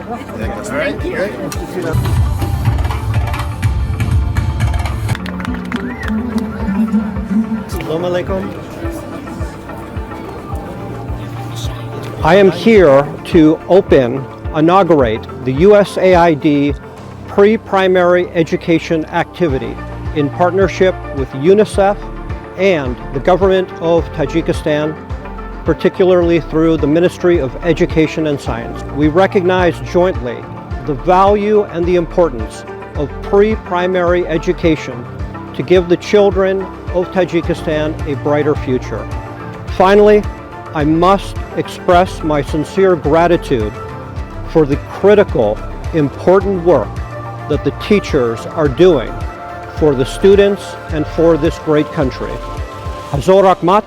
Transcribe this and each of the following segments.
Thank you. Assalamu alaikum. I am here to inaugurate the USAID pre-primary education activity in partnership with UNICEF and the Government of Tajikistan, particularly through the Ministry of Education and Science. We recognize jointly the value and the importance of pre-primary education to give the children of Tajikistan a brighter future. Finally, I must express my sincere gratitude for the critical, important work that the teachers are doing for the students and for this great country. Hazor Rahmat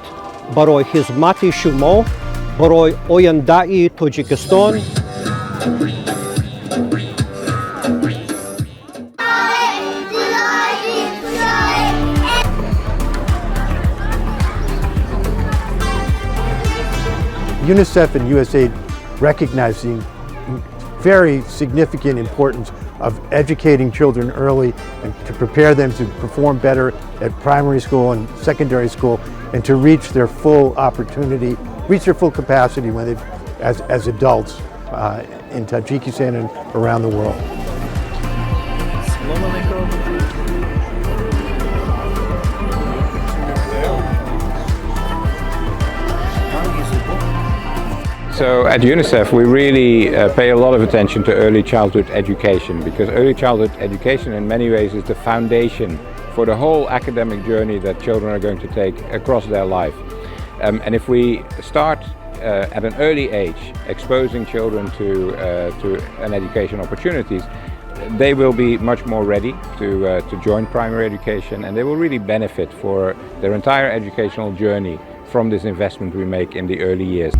baroy hizmati shumo, baroy oyandai Tajikistan. UNICEF and USAID recognize the very significant importance of educating children early and to prepare them to perform better at primary school and secondary school and to reach their full opportunity, reach their full capacity when they, as adults in Tajikistan and around the world. So at UNICEF we really pay a lot of attention to early childhood education, because early childhood education in many ways is the foundation for the whole academic journey that children are going to take across their life. And if we start at an early age exposing children to an education opportunities, they will be much more ready to join primary education, and they will really benefit for their entire educational journey from this investment we make in the early years.